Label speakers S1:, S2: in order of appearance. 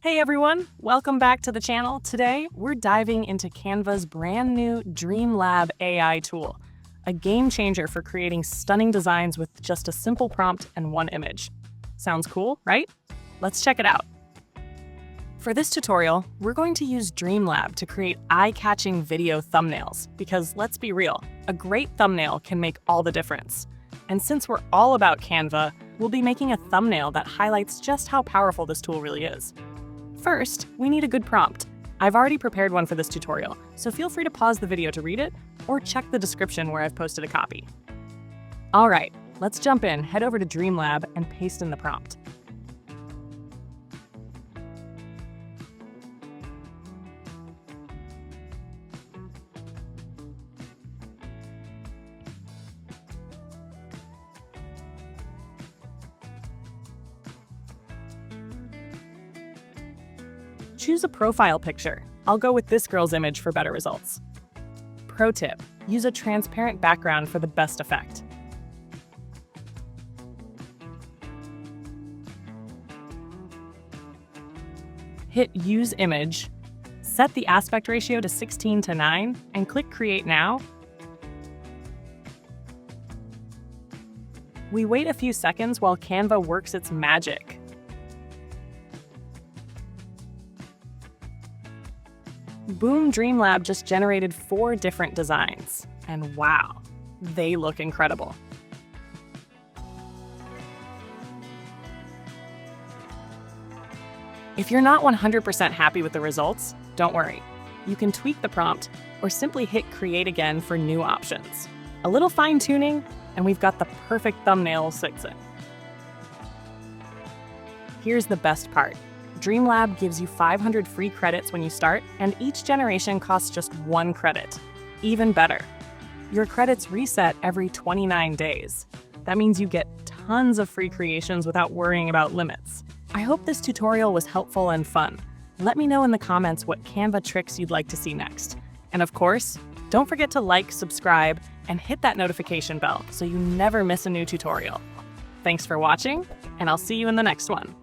S1: Hey everyone, welcome back to the channel. Today, we're diving into Canva's brand new Dream Lab AI tool, a game changer for creating stunning designs with just a simple prompt and one image. Sounds cool, right? Let's check it out. For this tutorial, we're going to use Dream Lab to create eye-catching video thumbnails because let's be real, a great thumbnail can make all the difference. And since we're all about Canva, we'll be making a thumbnail that highlights just how powerful this tool really is. First, we need a good prompt. I've already prepared one for this tutorial, so feel free to pause the video to read it or check the description where I've posted a copy. All right, let's jump in, head over to Dream Lab and paste in the prompt. Choose a profile picture. I'll go with this girl's image for better results. Pro tip, use a transparent background for the best effect. Hit Use Image, set the aspect ratio to 16:9, and click Create Now. We wait a few seconds while Canva works its magic. Boom, Dream Lab just generated 4 different designs. And wow, they look incredible. If you're not 100% happy with the results, don't worry. You can tweak the prompt or simply hit Create Again for new options. A little fine-tuning, and we've got the perfect thumbnail fix it. Here's the best part. Dream Lab gives you 500 free credits when you start, and each generation costs just 1 credit. Even better, your credits reset every 29 days. That means you get tons of free creations without worrying about limits. I hope this tutorial was helpful and fun. Let me know in the comments what Canva tricks you'd like to see next. And of course, don't forget to like, subscribe, and hit that notification bell so you never miss a new tutorial. Thanks for watching, and I'll see you in the next one.